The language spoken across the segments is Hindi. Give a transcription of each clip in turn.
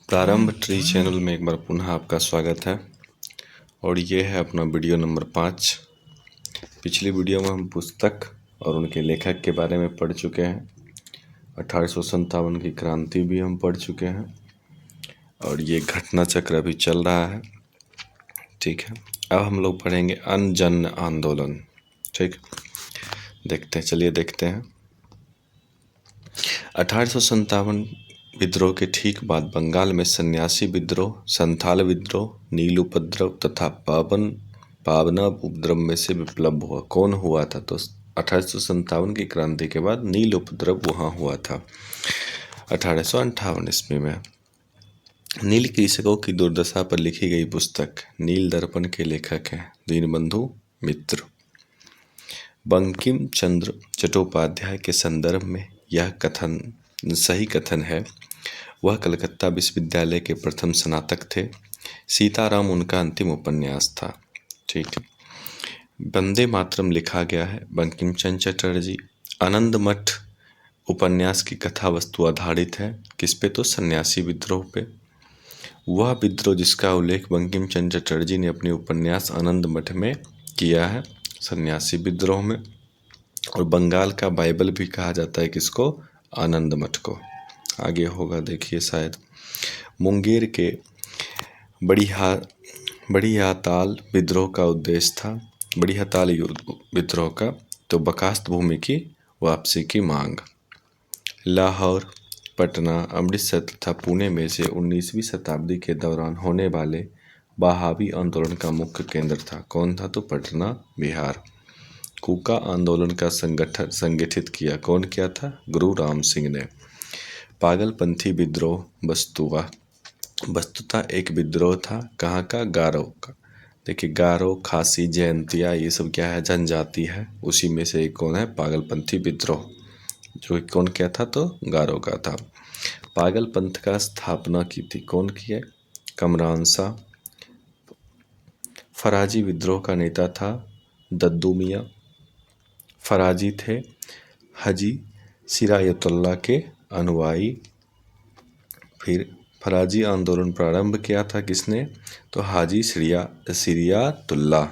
प्रारंभ ट्री चैनल में एक बार पुनः आपका स्वागत है और ये है अपना वीडियो नंबर 5। पिछली वीडियो में हम पुस्तक और उनके लेखक के बारे में पढ़ चुके हैं। 1857 की क्रांति भी हम पढ़ चुके हैं और ये घटना चक्र अभी चल रहा है। ठीक है, अब हम लोग पढ़ेंगे अनजन आंदोलन। ठीक, देखते हैं। 1857 विद्रोह के ठीक बाद बंगाल में सन्यासी विद्रोह, संथाल विद्रोह, नील उपद्रव तथा पावनव उपद्रव में से विप्लव हुआ। कौन हुआ था? तो 1857 की क्रांति के बाद नील उपद्रव वहाँ हुआ था 1858 ईस्वी में। नील कृषकों की दुर्दशा पर लिखी गई पुस्तक नील दर्पण के लेखक हैं दीनबंधु मित्र। बंकिम चंद्र चट्टोपाध्याय के संदर्भ में यह कथन सही कथन है। वह कलकत्ता विश्वविद्यालय के प्रथम स्नातक थे। सीताराम उनका अंतिम उपन्यास था। ठीक, वंदे मातरम लिखा गया है बंकिम चंद्र चटर्जी। आनंद मठ उपन्यास की कथा वस्तु आधारित है। किस पे? तो सन्यासी विद्रोह पे। वह विद्रोह जिसका उल्लेख बंकिम चंद्र चटर्जी ने अपने उपन्यास आनंद मठ में किया है, सन्यासी विद्रोह में। और बंगाल का बाइबल भी कहा जाता है किसको? आनंद मठ को। आगे होगा देखिए शायद। मुंगेर के बड़ी हाताल विद्रोह का उद्देश्य था, बड़ी हड़ताल विद्रोह का, तो बकास्त भूमि की वापसी की मांग। लाहौर, पटना, अमृतसर तथा पुणे में से 19वीं शताब्दी के दौरान होने वाले बहावी आंदोलन का मुख्य केंद्र था। कौन था? तो पटना, बिहार। कूका आंदोलन का संगठित किया कौन किया था? गुरु राम सिंह ने। पागलपंथी विद्रोह वस्तुतः एक विद्रोह था। कहाँ का? गारो का। देखिए, गारो, खासी, जयंतिया, ये सब क्या है? जनजाति है। उसी में से एक कौन है? पागलपंथी विद्रोह, जो कौन किया था? तो गारो का था। पागलपंथ का स्थापना की थी कौन की है? कमरान शाह। फराजी विद्रोह का नेता था दद्दू मियाँ। फराजी थे हाजी सिरायतुल्लाह के अनुयायी। फिर फराजी आंदोलन प्रारंभ किया था किसने? तो हाजी सिरियातुल्लाह।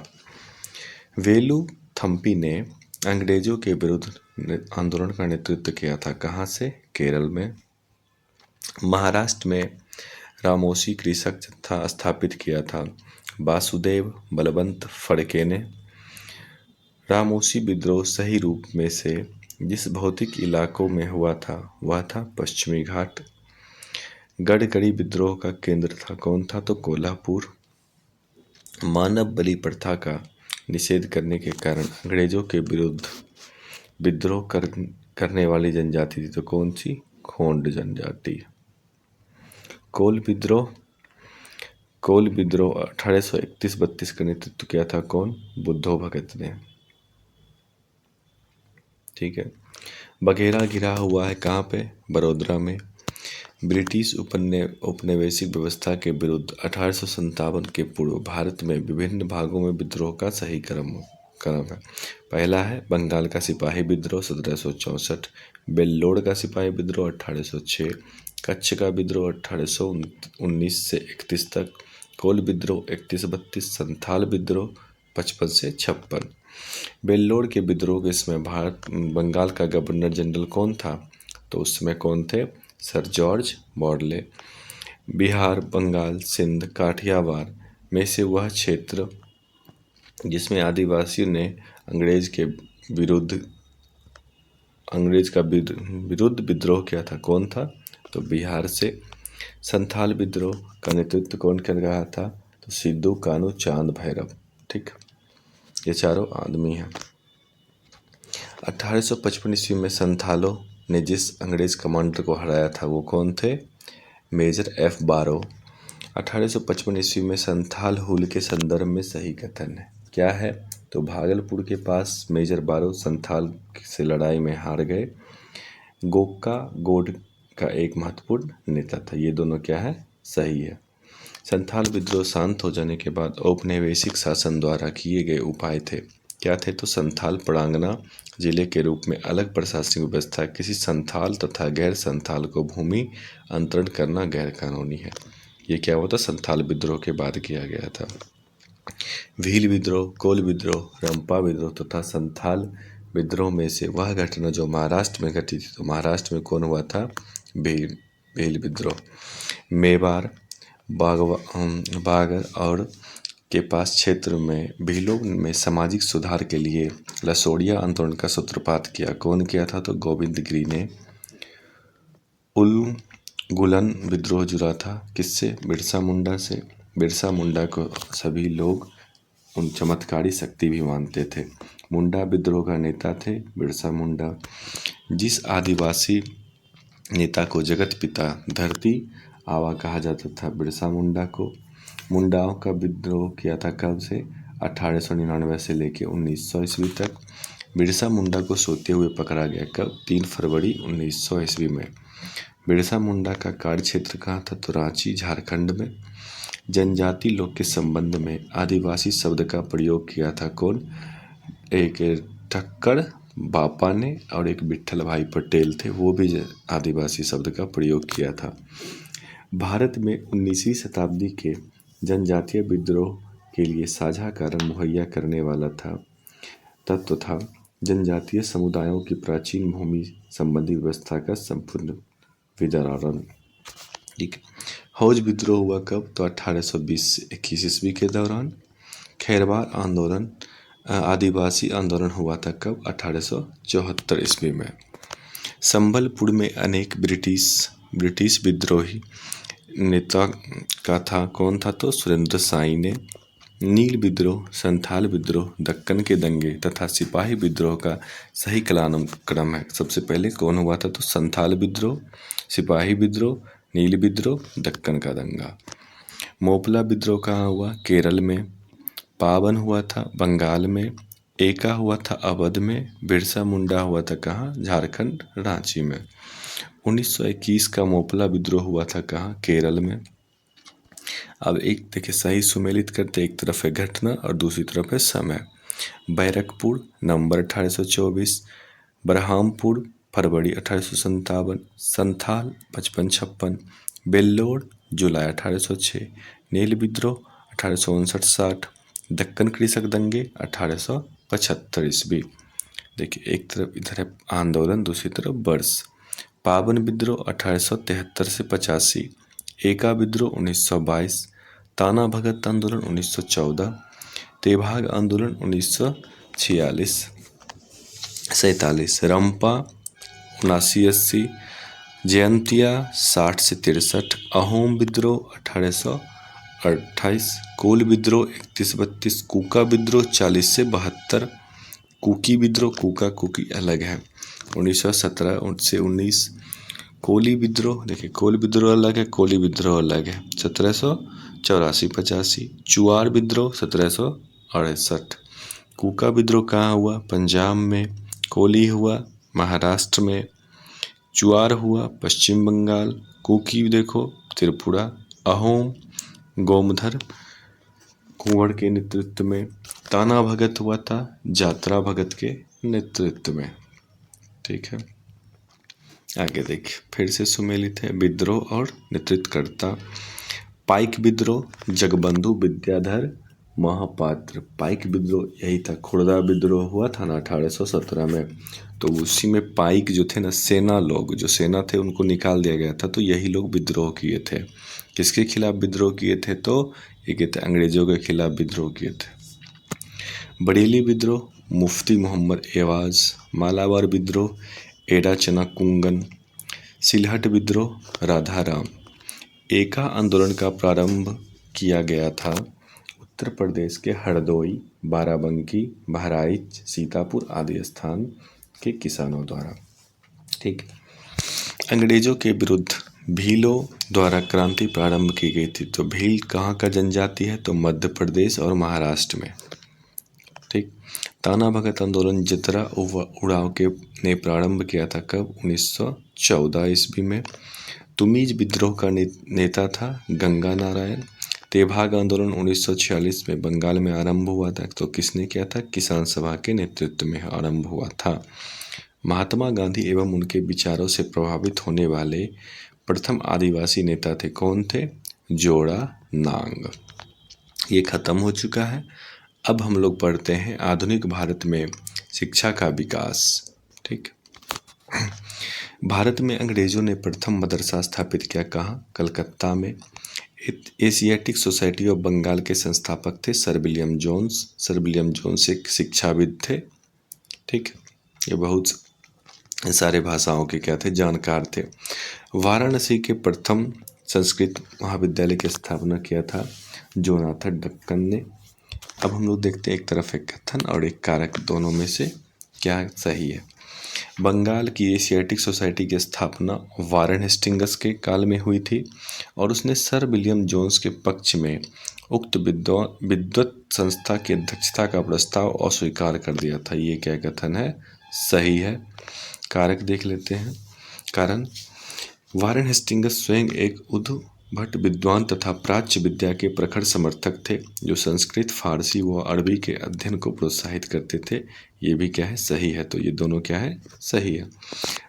वेलु थम्पी ने अंग्रेजों के विरुद्ध आंदोलन का नेतृत्व किया था। कहाँ से? केरल में। महाराष्ट्र में रामोसी कृषक जत्था स्थापित किया था वासुदेव बलवंत फड़के ने। रामोसी विद्रोह सही रूप में से जिस भौतिक इलाकों में हुआ था वह था पश्चिमी घाट। गढ़गड़ी विद्रोह का केंद्र था कौन था? तो कोल्हापुर। मानव बलि प्रथा का निषेध करने के कारण अंग्रेजों के विरुद्ध विद्रोह करने वाली जनजाति थी तो कौन सी? खोंड जनजाति। कोल विद्रोह 1831-32 का नेतृत्व किया था कौन? बुद्धो भगत ने। ठीक है। बघेरा गिरा हुआ है कहाँ पे? बड़ौदा में। ब्रिटिश औपनिवेशिक व्यवस्था के विरुद्ध 1857 के पूर्व भारत में विभिन्न भागों में विद्रोह का सही क्रम है। पहला है बंगाल का सिपाही विद्रोह 1764, बेल्लोर का सिपाही विद्रोह 1806, कच्छ का विद्रोह 1819 से 31 तक, कोल विद्रोह 31-32, संथाल विद्रोह 55 से 56। बेल्लोर के विद्रोह के समय बंगाल का गवर्नर जनरल कौन था? तो उस समय कौन थे? सर जॉर्ज मॉडले। बिहार, बंगाल, सिंध, काठियावाड़ में से वह क्षेत्र जिसमें आदिवासियों ने अंग्रेज का विरुद्ध विद्रोह किया था कौन था? तो बिहार से। संथाल विद्रोह का नेतृत्व कौन कर रहा था? तो सिद्धू कानू चांद भैरव। ठीक, ये चारों आदमी हैं। 1855 ईस्वी में संथालों ने जिस अंग्रेज कमांडर को हराया था वो कौन थे? मेजर एफ बारो। 1855 ईस्वी में संथाल हुल के संदर्भ में सही कथन है क्या है? तो भागलपुर के पास मेजर बारो संथाल से लड़ाई में हार गए। गोका गोड का एक महत्वपूर्ण नेता था। ये दोनों क्या है? सही है। संथाल विद्रोह शांत हो जाने के बाद औपनिवेशिक शासन द्वारा किए गए उपाय थे क्या थे तो संथाल परागना जिले के रूप में अलग प्रशासनिक व्यवस्था, किसी संथाल तथा गैर संथाल को भूमि अंतरण करना गैर कानूनी है। ये क्या हुआ था, संथाल विद्रोह के बाद किया गया था। भील विद्रोह, कोल विद्रोह, रंपा विद्रोह तथा संथाल विद्रोह में से वह घटना जो महाराष्ट्र में घटी थी, तो महाराष्ट्र में कौन हुआ था, भील विद्रोह। मेवाड़, बागर और के पास क्षेत्र में भीलों में सामाजिक सुधार के लिए लसोड़िया आंदोलन का सूत्रपात किया। कौन किया था, तो गोविंद गिरी ने। उलगुलन विद्रोह जुड़ा था किससे, बिरसा मुंडा से। बिरसा मुंडा को सभी लोग उन चमत्कारी शक्ति भी मानते थे। मुंडा विद्रोह का नेता थे बिरसा मुंडा। जिस आदिवासी नेता को जगत पिता धरती आबा कहा जाता था, बिरसा मुंडा को। मुंडाओं का विद्रोह किया था कब से, 1899 से लेकर 1900 ईस्वी तक। बिरसा मुंडा को सोते हुए पकड़ा गया कब, 3 फरवरी 1900 ईस्वी में। बिरसा मुंडा का कार्य क्षेत्र कहाँ था, तो रांची, झारखंड में। जनजाति लोग के संबंध में आदिवासी शब्द का प्रयोग किया था कौन, एक ठक्कर बापा ने और एक विट्ठल भाई पटेल थे, वो भी आदिवासी शब्द का प्रयोग किया था। भारत में 19वीं शताब्दी के जनजातीय विद्रोह के लिए साझा कारण मुहैया करने वाला तत्व था जनजातीय समुदायों की प्राचीन भूमि संबंधी व्यवस्था का संपूर्ण विदारण। ठीक है। हौज विद्रोह हुआ कब, तो 1820 से 21 ईस्वी के दौरान। खैरवार आंदोलन आदिवासी आंदोलन हुआ था कब, 1874 ईस्वी में। संबलपुर में अनेक ब्रिटिश विद्रोही नेता का था, कौन था, तो सुरेंद्र साई ने। नील विद्रोह, संथाल विद्रोह, दक्कन के दंगे तथा सिपाही विद्रोह का सही क्रम है। सबसे पहले कौन हुआ था, तो संथाल विद्रोह, सिपाही विद्रोह, नील विद्रोह, दक्कन का दंगा। मोपला विद्रोह कहाँ हुआ, केरल में। पावन हुआ था बंगाल में। एका हुआ था अवध में। बिरसा मुंडा हुआ था कहाँ, झारखंड, रांची में। 1921 का मोपला विद्रोह हुआ था कहाँ, केरल में। अब एक देखिए सही सुमेलित करते, एक तरफ है घटना और दूसरी तरफ है समय। बैरकपुर, नवंबर 1824। बरहामपुर, फरवरी 1857। संथाल, 55-56। बेल्लोर, जुलाई 1806। नील विद्रोह, 1859-60। दक्कन कृषक दंगे, 1875 ईस्वी। देखिए एक तरफ इधर है आंदोलन, दूसरी तरफ वर्ष। पावन विद्रोह 1873 से 85। एका विद्रोह 1922। ताना भगत आंदोलन 1914। तेभाग आंदोलन 1946-47। रंपा 79-80। जयंतिया 60 से 63। अहोम विद्रोह 1828। कोल विद्रोह 31-32। कूका विद्रोह 40 से 72। कुकी विद्रोह, कूका कुकी अलग है, 1917 से 19। कोली विद्रोह, देखिए कोल विद्रोह अलग है, कोली विद्रोह अलग है, 1784-85। चुआर विद्रोह 1768। कूका विद्रोह कहाँ हुआ, पंजाब में। कोली हुआ महाराष्ट्र में। चुआर हुआ पश्चिम बंगाल। कुकी देखो त्रिपुरा। अहोम गोमधर कुंवर के नेतृत्व में। ताना भगत हुआ था जात्रा भगत के नेतृत्व में। ठीक है, आगे देखिए फिर से सुमेलित है विद्रोह और नेतृत्वकर्ता। पाइक विद्रोह, जगबंधु विद्याधर महापात्र। पाइक विद्रोह यही था, खुर्दा विद्रोह हुआ था ना 1817 में, तो उसी में पाइक जो थे ना, सेना लोग जो सेना थे उनको निकाल दिया गया था, तो यही लोग विद्रोह किए थे। किसके खिलाफ विद्रोह किए थे, तो ये कहते अंग्रेजों के खिलाफ विद्रोह किए थे। बरेली विद्रोह, मुफ्ती मोहम्मद एवाज। मालाबार विद्रोह, एडा चना कुंगन। सिलहट विद्रोह, राधाराम। एका आंदोलन का प्रारंभ किया गया था उत्तर प्रदेश के हरदोई, बाराबंकी, बहराइच, सीतापुर आदि स्थान के किसानों द्वारा। ठीक, अंग्रेजों के विरुद्ध भीलों द्वारा क्रांति प्रारंभ की गई थी। तो भील कहाँ का जनजाति है, तो मध्य प्रदेश और महाराष्ट्र में। ठीक, ताना भगत आंदोलन जतरा उड़ाव के ने प्रारंभ किया था कब, 1914 ईस्वी में। तुमीज विद्रोह का नेता था गंगा नारायण। तेभाग आंदोलन 1946 में बंगाल में आरंभ हुआ था, तो किसने किया था? किसान सभा के नेतृत्व में आरंभ हुआ था। महात्मा गांधी एवं उनके विचारों से प्रभावित होने वाले प्रथम आदिवासी नेता थे, कौन थे? जोड़ा नांग। ये खत्म हो चुका है। अब हम लोग पढ़ते हैं आधुनिक भारत में शिक्षा का विकास। ठीक, भारत में अंग्रेजों ने प्रथम मदरसा स्थापित किया, कहाँ? कलकत्ता में। एशियाटिक सोसाइटी ऑफ बंगाल के संस्थापक थे sir William Jones. Sir William Jones एक शिक्षाविद थे। ठीक, ये बहुत सारे भाषाओं के क्या थे? जानकार थे। वाराणसी के प्रथम संस्कृत महाविद्यालय की स्थापना किया था जोनाथन डक्कन ने। अब हम लोग देखते हैं एक तरफ एक कथन और एक कारक, दोनों में से क्या सही है। बंगाल की एशियाटिक सोसाइटी की स्थापना वारेन हेस्टिंग्स के काल में हुई थी और उसने सर विलियम जोन्स के पक्ष में उक्त विद्वत संस्था की अध्यक्षता का प्रस्ताव अस्वीकार कर दिया था। ये क्या कथन है? सही है। कारक देख लेते हैं। कारण, वारेन हेस्टिंग्स स्वयं एक उद्भट विद्वान तथा प्राच्य विद्या के प्रखर समर्थक थे, जो संस्कृत, फारसी व अरबी के अध्ययन को प्रोत्साहित करते थे। ये भी क्या है? सही है। तो ये दोनों क्या है? सही है।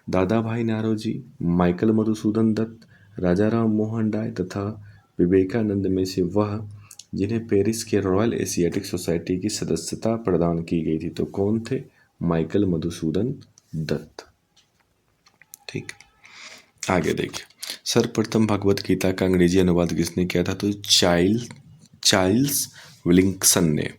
दादा भाई नारोजी, माइकल मधुसूदन दत्त, राजा राम मोहन राय तथा विवेकानंद में से वह जिन्हें पेरिस के रॉयल एशियाटिक सोसाइटी की सदस्यता प्रदान की गई थी, तो कौन थे? माइकल मधुसूदन दत्त। ठीक, आगे देखिए। सर्वप्रथम भगवत गीता का अंग्रेजी अनुवाद किसने किया था? तो चार्ल्स विलिंगसन ने।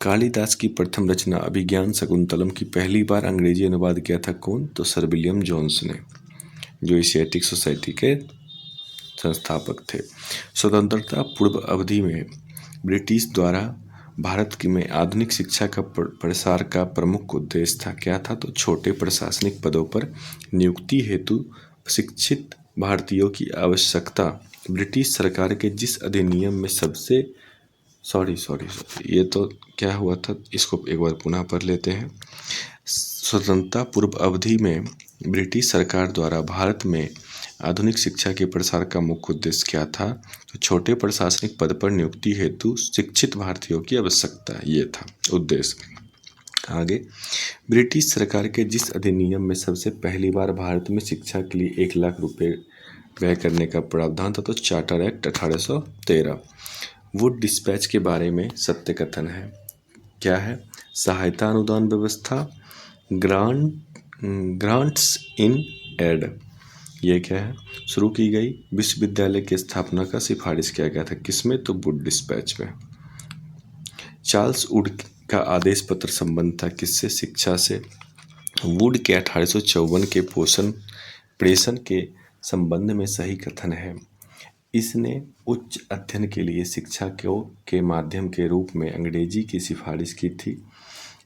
कालिदास की प्रथम रचना अभिज्ञान शकुंतलम की पहली बार अंग्रेजी अनुवाद किया था, कौन? तो सर विलियम जोन्स ने, जो एशियाटिक सोसाइटी के संस्थापक थे। स्वतंत्रता पूर्व अवधि में ब्रिटिश द्वारा भारत में आधुनिक शिक्षा का प्रसार का प्रमुख उद्देश्य था, क्या था? तो छोटे प्रशासनिक पदों पर नियुक्ति हेतु शिक्षित भारतीयों की आवश्यकता ब्रिटिश सरकार के जिस अधिनियम में सबसे सॉरी ये तो क्या हुआ था, इसको एक बार पुनः पढ़ लेते हैं। स्वतंत्रता पूर्व अवधि में ब्रिटिश सरकार द्वारा भारत में आधुनिक शिक्षा के प्रसार का मुख्य उद्देश्य क्या था? तो छोटे प्रशासनिक पद पर नियुक्ति हेतु शिक्षित भारतीयों की आवश्यकता, ये था उद्देश्य। आगे, ब्रिटिश सरकार के जिस अधिनियम में सबसे पहली बार भारत में शिक्षा के लिए 1 लाख रुपए व्यय करने का प्रावधान था, तो चार्टर एक्ट 1813। वुड डिस्पैच के बारे में सत्य कथन है, क्या है? सहायता अनुदान व्यवस्था, ग्रांट्स इन एड, ये क्या है? शुरू की गई। विश्वविद्यालय की स्थापना का सिफारिश किया गया था, किसमें? तो वुड डिस्पैच में। चार्ल्स वुड का आदेश पत्र संबंध था किससे? शिक्षा से। वुड के 1854 के प्रेषण के संबंध में सही कथन है। इसने उच्च अध्ययन के लिए शिक्षा के माध्यम के रूप में अंग्रेजी की सिफारिश की थी।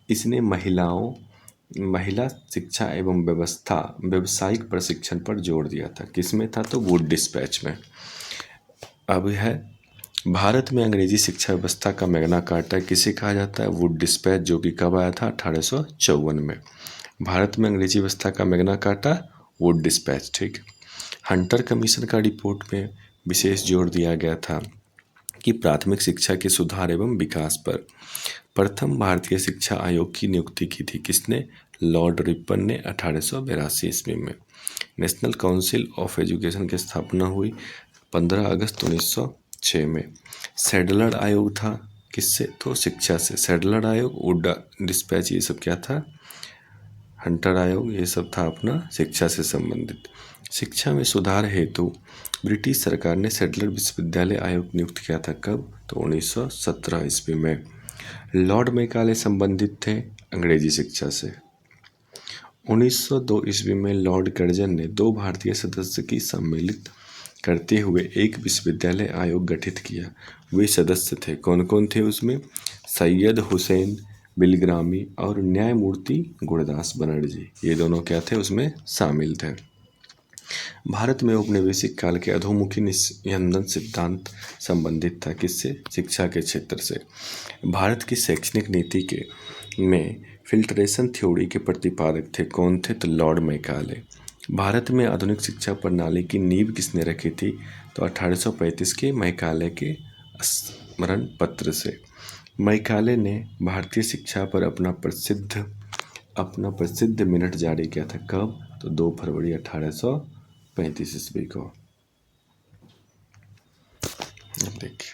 इसने महिला शिक्षा एवं व्यावसायिक प्रशिक्षण पर जोर दिया था, किसमें था? तो वुड डिस्पैच में। अब है भारत में अंग्रेजी शिक्षा व्यवस्था का मैग्ना कार्टा किसे कहा जाता है? वुड डिस्पैच, जो कि कब आया था? 1854 में। भारत में अंग्रेजी व्यवस्था का मैग्ना कार्टा वुड डिस्पैच। ठीक, हंटर कमीशन का रिपोर्ट में विशेष जोर दिया गया था कि प्राथमिक शिक्षा के सुधार एवं विकास पर। प्रथम भारतीय शिक्षा आयोग की नियुक्ति की थी, किसने? लॉर्ड रिपन ने 1882 ईस्वी में। नेशनल काउंसिल ऑफ एजुकेशन की स्थापना हुई 15 अगस्त 1906 में। सैडलर आयोग था किससे? तो शिक्षा से। सैडलर आयोग, वुड डिस्पैच, ये सब क्या था? हंटर आयोग, ये सब था अपना शिक्षा से संबंधित। शिक्षा में सुधार हेतु ब्रिटिश सरकार ने सैडलर विश्वविद्यालय आयोग नियुक्त किया था, कब? तो 1917 ईस्वी में। लॉर्ड मैकाले संबंधित थे अंग्रेजी शिक्षा से। 1902 ईस्वी में लॉर्ड कर्जन ने 2 भारतीय सदस्य की सम्मिलित करते हुए एक विश्वविद्यालय आयोग गठित किया। वे सदस्य थे, कौन कौन थे उसमें? सैयद हुसैन बिलग्रामी और न्यायमूर्ति गुरदास बनर्जी, ये दोनों क्या थे? उसमें शामिल थे। भारत में औपनिवेशिक काल के अधोमुखी निस्यंदन सिद्धांत संबंधित था, किससे? शिक्षा के क्षेत्र से। भारत की शैक्षणिक नीति में फिल्ट्रेशन थ्योरी के प्रतिपादक थे, कौन थे? तो लॉर्ड मैकाले। भारत में आधुनिक शिक्षा प्रणाली की नींव किसने रखी थी? तो 1835 के मैकाले के स्मरण पत्र से। मैकाले ने भारतीय शिक्षा पर अपना प्रसिद्ध मिनट जारी किया था। कब? तो 2 फरवरी 1835 ईस्वी को। देखिए,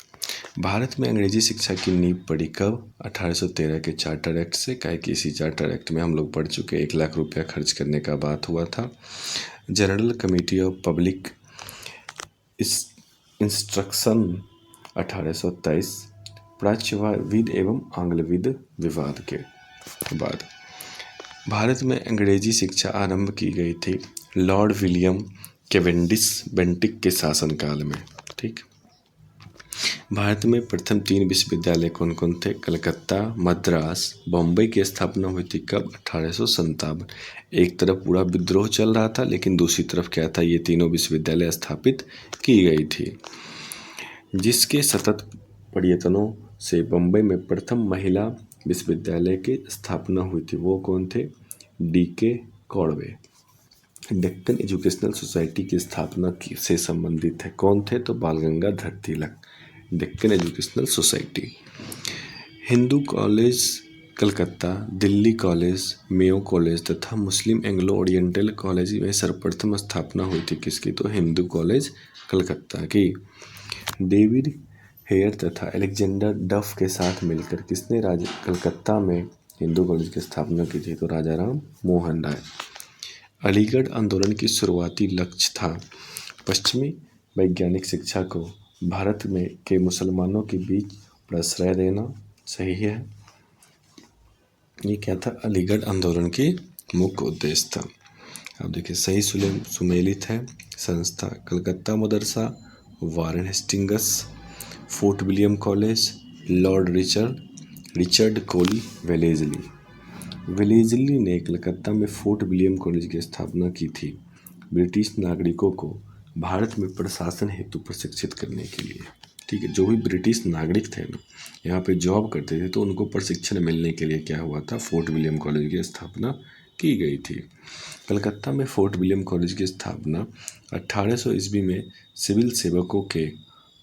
भारत में अंग्रेजी शिक्षा की नींव पड़ी कब? 1813 के चार्टर एक्ट से। काहे कि इसी चार्टर एक्ट में हम लोग पढ़ चुके 1 लाख रुपया खर्च करने का बात हुआ था। General committee of public instruction 1823। प्राच्यविद एवं आंग्लविद विवाद के बाद भारत में अंग्रेजी शिक्षा आरंभ की गई थी लॉर्ड विलियम केवेंडिश बेंटिक के शासनकाल में। ठीक। भारत में प्रथम 3 विश्वविद्यालय कौन कौन थे? कलकत्ता, मद्रास, बम्बई की स्थापना हुई थी कब? 1857। एक तरफ पूरा विद्रोह चल रहा था, लेकिन दूसरी तरफ क्या था? ये तीनों विश्वविद्यालय स्थापित की गई थी, जिसके सतत प्रयत्नों से बम्बई में प्रथम महिला विश्वविद्यालय की स्थापना हुई थी। वो कौन थे? D.K. कॉडवे। डेक्कन एजुकेशनल सोसाइटी की स्थापना से संबंधित है। कौन थे? तो Bal Gangadhar Tilak. Deccan educational society. Hindu college Calcutta, Delhi college, Mayo college तथा मुस्लिम एंग्लो ओरिएंटल कॉलेज में सर्वप्रथम स्थापना हुई थी किसकी? तो हिंदू कॉलेज कलकत्ता की। डेविड हेयर तथा अलेक्जेंडर डफ के साथ मिलकर किसने कलकत्ता में हिंदू कॉलेज की स्थापना की थी? तो राजा राम मोहन राय। अलीगढ़ आंदोलन की शुरुआती लक्ष्य था पश्चिमी वैज्ञानिक शिक्षा को भारत में के मुसलमानों के बीच प्रश्रय देना। सही है। ये क्या था? अलीगढ़ आंदोलन की मुख्य उद्देश्य था। अब देखिए, सही सुमेलित है। संस्था कलकत्ता मदरसा, Warren Hastings, Fort William College, Lord Richard Colley Wellesley ने कलकत्ता में फोर्ट विलियम कॉलेज की स्थापना की थी ब्रिटिश नागरिकों को भारत में प्रशासन हेतु प्रशिक्षित करने के लिए। ठीक है। जो भी ब्रिटिश नागरिक थे ना, यहाँ पे जॉब करते थे, तो उनको प्रशिक्षण मिलने के लिए क्या हुआ था? फोर्ट विलियम कॉलेज की स्थापना की गई थी। कलकत्ता में फोर्ट विलियम कॉलेज की स्थापना 1800 ईस्वी में सिविल सेवकों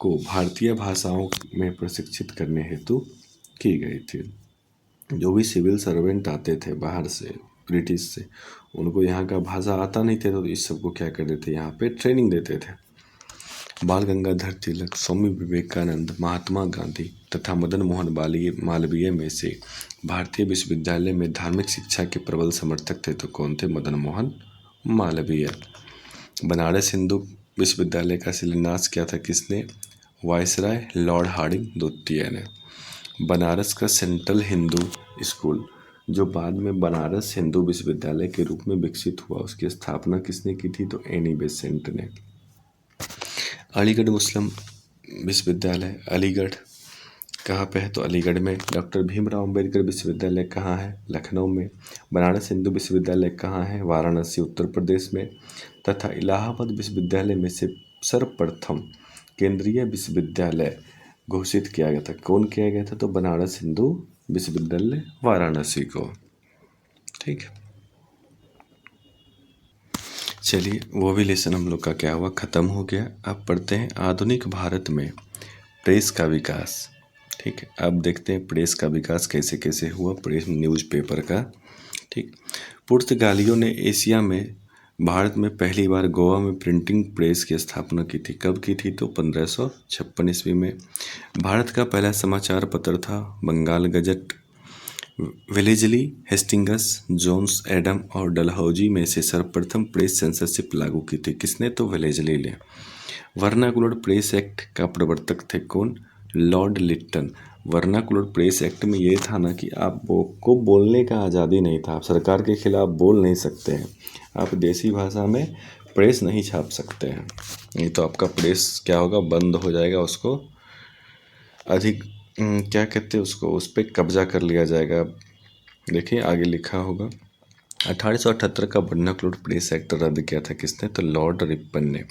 को भारतीय भाषाओं में प्रशिक्षित करने हेतु की गई थी। जो भी सिविल सर्वेंट आते थे बाहर से, ब्रिटिश से, उनको यहाँ का भाषा आता नहीं थे, तो इस सबको क्या करते थे? यहाँ पे ट्रेनिंग देते थे। बाल गंगाधर तिलक, स्वामी विवेकानंद, महात्मा गांधी तथा मदन मोहन मालवीय में से भारतीय विश्वविद्यालय में धार्मिक शिक्षा के प्रबल समर्थक थे। तो कौन थे? मदन मोहन मालवीय। बनारस हिंदू विश्वविद्यालय का शिलान्यास किया था किसने? वायसराय लॉर्ड हार्डिंग द्वितीय ने। बनारस का सेंट्रल हिंदू स्कूल, जो बाद में बनारस हिंदू विश्वविद्यालय के रूप में विकसित हुआ, उसकी स्थापना किसने की थी? तो एनी बेसेंट ने। अलीगढ़ मुस्लिम विश्वविद्यालय, अलीगढ़ कहाँ पे है? तो अलीगढ़ में। डॉक्टर भीमराव अंबेडकर विश्वविद्यालय कहाँ है? लखनऊ में। बनारस हिंदू विश्वविद्यालय कहाँ है? वाराणसी उत्तर प्रदेश में। तथा इलाहाबाद विश्वविद्यालय में से सर्वप्रथम केंद्रीय विश्वविद्यालय घोषित किया गया था। कौन किया गया था? तो बनारस हिंदू विश्वविद्यालय वाराणसी को। ठीक है। चलिए, वो भी लेसन हम लोग का क्या हुआ? खत्म हो गया। अब पढ़ते हैं आधुनिक भारत में प्रेस का विकास। ठीक है। अब देखते हैं प्रेस का विकास कैसे कैसे हुआ, प्रेस न्यूज़पेपर का। ठीक। पुर्तगालियों ने एशिया में भारत में पहली बार गोवा में प्रिंटिंग प्रेस की स्थापना की थी। कब की थी? तो 1556 ईस्वी में। भारत का पहला समाचार पत्र था Bengal gazette. Wellesley, Hastings, Jones, Adam और डलहौजी में से सर्वप्रथम प्रेस सेंसरशिप लागू की थी किसने? तो वेलेजली ने। वर्नाकुलर प्रेस एक्ट का प्रवर्तक थे कौन? Lord Lytton. Vernacular press act में ये था ना कि आपको बोलने का आज़ादी नहीं था, आप सरकार के खिलाफ बोल नहीं सकते हैं, आप देसी भाषा में प्रेस नहीं छाप सकते हैं, नहीं तो आपका प्रेस क्या होगा? बंद हो जाएगा, उसको क्या कहते हैं उसको, उस पर कब्जा कर लिया जाएगा। देखिए आगे लिखा होगा। 1878 का वर्नाकुलर प्रेस एक्ट रद्द किया था किसने? तो लॉर्ड रिपन ने।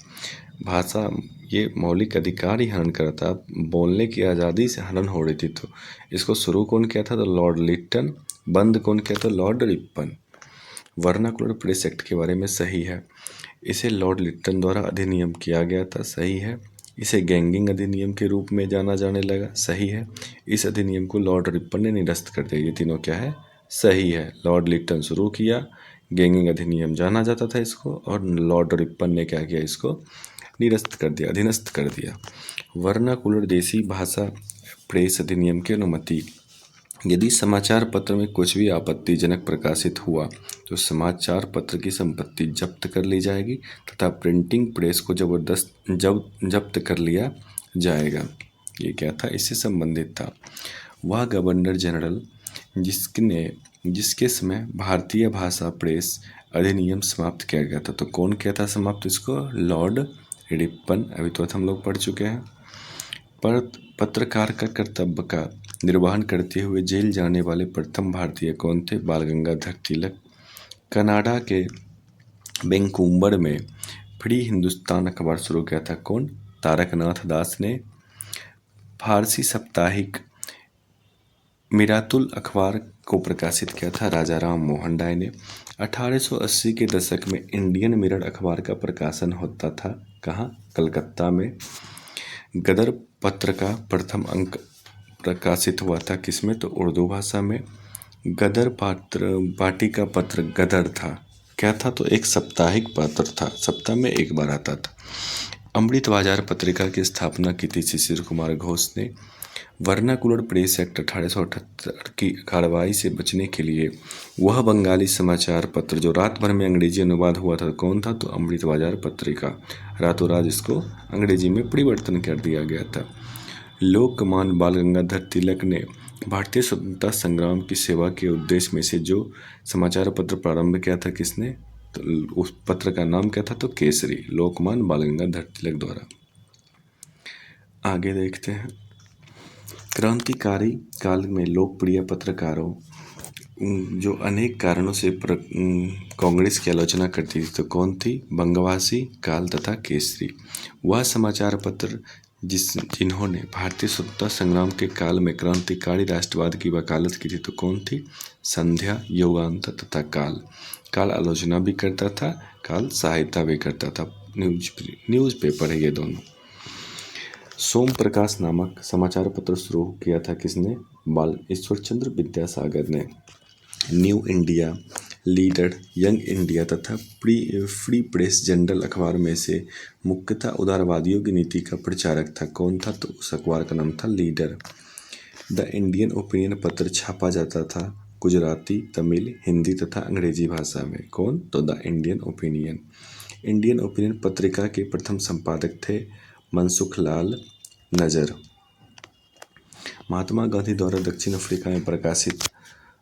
भाषा, ये मौलिक अधिकार ही हनन करा था, बोलने की आज़ादी से हनन हो रही थी, तो इसको शुरू कौन किया था? तो लॉर्ड लिट्टन। बंद कौन किया था? Lord Ripon. Vernacular press act के बारे में सही है, इसे लॉर्ड लिट्टन द्वारा अधिनियम किया गया था। सही है। इसे गैंगिंग अधिनियम के रूप में जाना जाने लगा, सही है। इस अधिनियम को लॉर्ड रिपन ने निरस्त कर दिया, ये तीनों क्या है, सही है। लॉर्ड लिप्टन शुरू किया, गैंगिंग अधिनियम जाना जाता था इसको, और लॉर्ड रिपन ने क्या किया, इसको निरस्त कर दिया, अधीनस्थ कर दिया। वर्नाकुलर देसी भाषा प्रेस अधिनियम की अनुमति। यदि समाचार पत्र में कुछ भी आपत्तिजनक प्रकाशित हुआ तो समाचार पत्र की संपत्ति जब्त कर ली जाएगी तथा प्रिंटिंग प्रेस को जब्त कर लिया जाएगा। ये क्या था, इससे संबंधित था। वह गवर्नर जनरल जिसके समय भारतीय भाषा प्रेस अधिनियम समाप्त किया गया था, तो कौन किया था समाप्त इसको, लॉर्ड रिपन। अभी तो हम लोग पढ़ चुके हैं। पर पत्रकार का कर्तव्य का निर्वहन करते हुए जेल जाने वाले प्रथम भारतीय कौन थे, बाल गंगाधर तिलक। कनाडा के वैंकूवर में फ्री हिंदुस्तान अखबार शुरू किया था कौन, तारकनाथ दास ने। फारसी साप्ताहिक मिरातुल अखबार को प्रकाशित किया था राजा राम मोहन राय ने। 1880 के दशक में इंडियन मिरर अखबार का प्रकाशन होता था, कहाँ, कलकत्ता में। गदर पत्र का प्रथम अंक प्रकाशित हुआ था किसमें, तो उर्दू भाषा में। गदर पार्टी का पत्र गदर था, क्या था, तो एक साप्ताहिक पत्र था, सप्ताह में एक बार आता था। अमृत बाजार पत्रिका की स्थापना की थी शिशिर कुमार घोष ने। वर्नाकुलर प्रेस एक्ट 1878 की कार्रवाई से बचने के लिए वह बंगाली समाचार पत्र जो रात भर में अंग्रेजी अनुवाद हुआ था कौन था, तो अमृत बाजार पत्रिका। रातों रात इसको अंग्रेजी में परिवर्तन कर दिया गया था। लोकमान्य बाल गंगाधर तिलक ने भारतीय स्वतंत्रता संग्राम की सेवा के उद्देश्य में से जो समाचार पत्र प्रारंभ किया था किसने, तो उस पत्र का नाम क्या था, तो केसरी, लोकमान्य बाल गंगाधर तिलक द्वारा। आगे देखते हैं। क्रांतिकारी काल में लोकप्रिय पत्रकारों जो अनेक कारणों से कांग्रेस की आलोचना करती थी, तो कौन थी, बंगवासी, काल तथा केसरी। वह समाचार पत्र जिन्होंने भारतीय स्वतंत्रता संग्राम के काल में क्रांतिकारी राष्ट्रवाद की वकालत की थी, तो कौन थी, संध्या, युगांत तथा काल। काल आलोचना भी करता था, काल सहायता भी करता था, न्यूज़पेपर है ये दोनों। सोम प्रकाश नामक समाचार पत्र शुरू किया था किसने, बाल ईश्वरचंद्र विद्यासागर ने। New India, leader, young India तथा फ्री प्रेस जनरल अखबार में से मुख्यतः उदारवादियों की नीति का प्रचारक था, कौन था, तो उस अखबार का नाम था लीडर। द इंडियन ओपिनियन पत्र छापा जाता था गुजराती, तमिल, हिंदी तथा अंग्रेजी भाषा में, कौन, तो the Indian opinion. Indian opinion पत्रिका के प्रथम संपादक थे मनसुख लाल नजर। महात्मा गांधी द्वारा दक्षिण अफ्रीका में प्रकाशित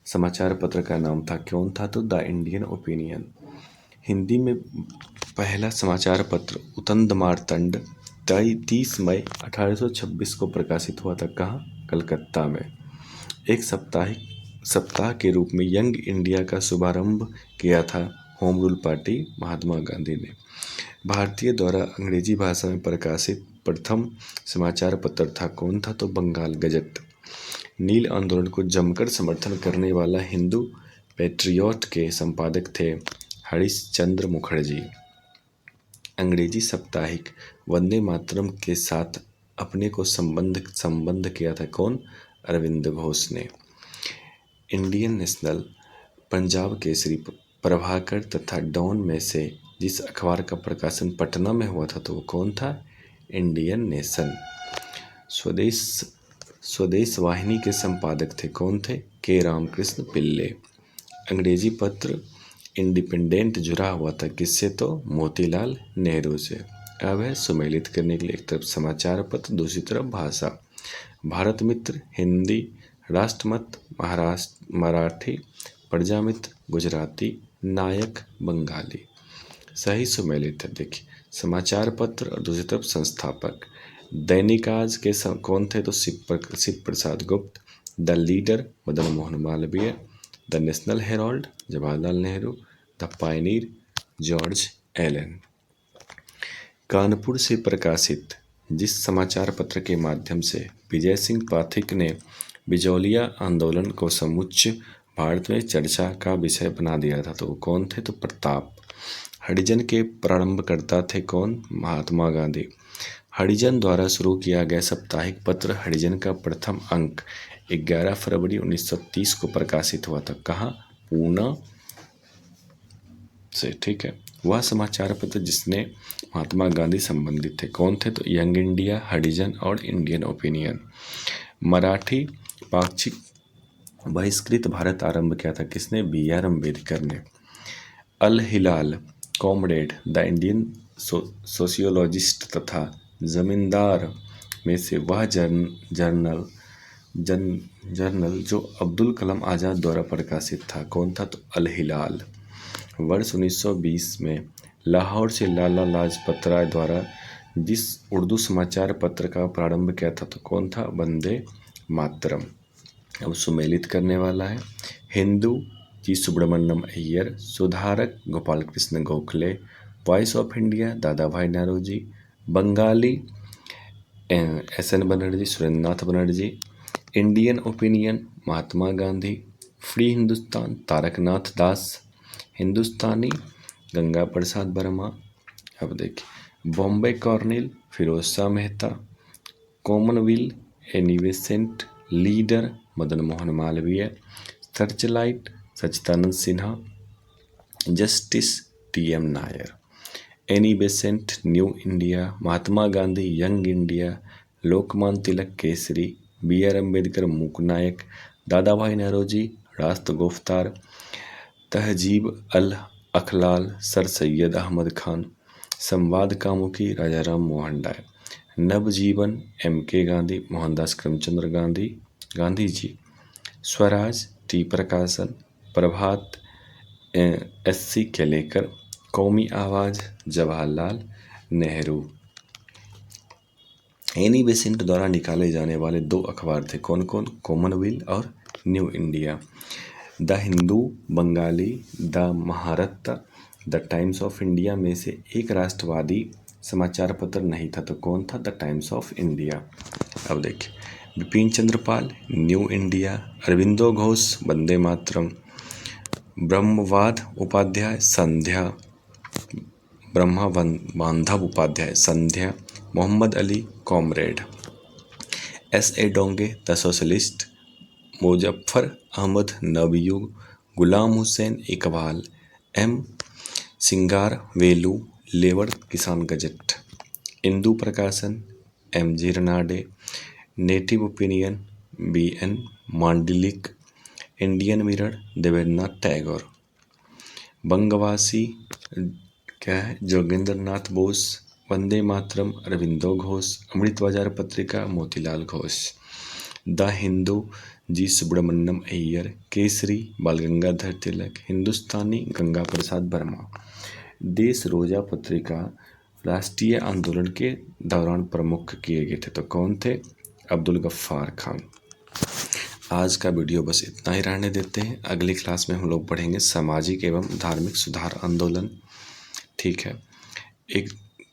समाचार पत्र का नाम था, कौन था, तो द इंडियन ओपिनियन। हिंदी में पहला समाचार पत्र उतंद मार्तंड 30 मई 1826 को प्रकाशित हुआ था, कहाँ, कलकत्ता में। एक सप्ताह के रूप में यंग इंडिया का शुभारंभ किया था home rule party Mahatma Gandhi ने। भारतीय द्वारा अंग्रेजी भाषा में प्रकाशित प्रथम समाचार पत्र था, कौन था, तो बंगाल गजट। नील आंदोलन को जमकर समर्थन करने वाला हिंदू पैट्रियट के संपादक थे हरीश चंद्र मुखर्जी। अंग्रेजी साप्ताहिक वंदे मातरम के साथ अपने को संबंध किया था, कौन, अरविंद घोष ने। इंडियन नेशनल, पंजाब केसरी, प्रभाकर तथा डॉन में से जिस अखबार का प्रकाशन पटना में हुआ था, तो वो कौन था, इंडियन नेशन। स्वदेश वाहिनी के संपादक थे, कौन थे, के रामकृष्ण पिल्ले। अंग्रेजी पत्र इंडिपेंडेंट जुड़ा हुआ था किससे, तो मोतीलाल नेहरू से। अब है सुमेलित करने के लिए, एक तरफ समाचार पत्र, दूसरी तरफ भाषा। भारत मित्र हिंदी, राष्ट्रमत मराठी, प्रजामित्र गुजराती, नायक बंगाली। सही सुमेलित है। देखिए, समाचार पत्र और दूसरी तरफ संस्थापक। दैनिक आज के कौन थे, तो Shiv Prasad Gupt. The Leader Madan Mohan Malviya. The National Herald Jawaharlal Nehru. The Pioneer George Allen. Kanpur से प्रकाशित जिस समाचार पत्र के माध्यम से विजय सिंह पाठक ने बिजौलिया आंदोलन को समूचे भारत में चर्चा का विषय बना दिया था, तो वो कौन थे, तो प्रताप। हरिजन के प्रारंभकर्ता थे कौन, महात्मा गांधी। हरिजन द्वारा शुरू किया गया साप्ताहिक पत्र हरिजन का प्रथम अंक 11 फरवरी 1930 को प्रकाशित हुआ था। कहाँ? पूना से। ठीक है। वह समाचार पत्र जिसने महात्मा गांधी संबंधित थे कौन थे? तो यंग इंडिया, हरिजन और इंडियन ओपिनियन। मराठी पाक्षिक बहिष्कृत भारत आरंभ किया था किसने? BR अम्बेडकर ने। अल हिलाल, कॉमरेड, द इंडियन सोशियोलॉजिस्ट तथा जमींदार में से वह जर्नल जो अब्दुल कलाम आज़ाद द्वारा प्रकाशित था कौन था? तो अल हिलाल। वर्ष 1920 में लाहौर से लाला लाजपत राय द्वारा जिस उर्दू समाचार पत्र का प्रारंभ किया था तो कौन था? वंदे मातरम। अब सुमेलित करने वाला है। हिंदू जी Subramaniam Iyer, Sudharak Gopal Krishna Gokhale, Voice of India Dada Bhai Naoroji, Bengali SN Banerjee, Surendranath Banerjee, Indian Opinion Mahatma Gandhi, Free Hindustan Taraknath Das, Hindustani Ganga Prasad Verma. अब देखिए बॉम्बे कॉर्नेल Firoz Shah Mehta, Commonwealth Annie Besant, Leader Madan Mohan Malviya, Searchlight Sachchidanand Sinha, Justice TM Nair, Annie Besant New India, Mahatma Gandhi Young India, Lokmanya Tilak Kesari, BR Ambedkar Mook Nayak, Dada Bhai Naoroji Rast गुफ्तार, तहजीब अल अखलाल सर सैयद अहमद खान, संवाद कामुकी राजाराम मोहन राय, नवजीवन MK गांधी, मोहनदास करमचंद गांधी जी, स्वराज T प्रकाशन, प्रभात SC केलेकर, कौमी आवाज जवाहरलाल नेहरू। एनी बेसेंट द्वारा निकाले जाने वाले 2 अखबार थे कौन कौन? कॉमनवेल्थ और new India. The Hindu Bengali, the Mahratta, the Times of India में से एक राष्ट्रवादी समाचार पत्र नहीं था तो कौन था? The Times of India. अब देखिए Bipin Chandra Pal New India, Aurobindo Ghosh Vande Mataram, Brahmavad Upadhyay Sandhya, Brahma Bandhav Upadhyay Sandhya, Mohammad Ali Comrade, SA Dange the Socialist, Muzaffar Ahmad Navyug, Ghulam Hussain Iqbal, M Singaravelu Labour Kisan Gazette, Indu Prakashan MG Ranade, Native Opinion BN Mandlik, Indian Mirror Devendranath Tagore, Bangavasi क्या है? जोगेंद्र नाथ बोस, वंदे मातरम अरविंदो घोष, अमृत बाजार पत्रिका मोतीलाल घोष, द हिंदू जी सुब्रमण्यम अय्यर, केसरी बाल गंगाधर तिलक, हिंदुस्तानी गंगा प्रसाद वर्मा। देश रोजा पत्रिका राष्ट्रीय आंदोलन के दौरान प्रमुख किए गए थे तो कौन थे? अब्दुल गफ्फार खान। आज का वीडियो बस इतना ही रहने देते हैं। अगली क्लास में हम लोग पढ़ेंगे सामाजिक एवं धार्मिक सुधार आंदोलन। ठीक है। एक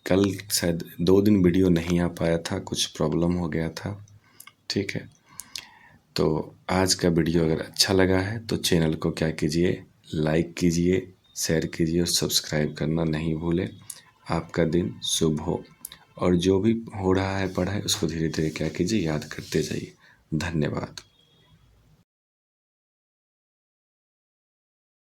कल शायद 2 दिन वीडियो नहीं आ पाया था, कुछ प्रॉब्लम हो गया था। ठीक है। तो आज का वीडियो अगर अच्छा लगा है तो चैनल को क्या कीजिए, लाइक कीजिए, शेयर कीजिए और सब्सक्राइब करना नहीं भूलें। आपका दिन शुभ हो और जो भी हो रहा है पढ़ाई उसको धीरे धीरे क्या कीजिए, याद करते जाइए। धन्यवाद।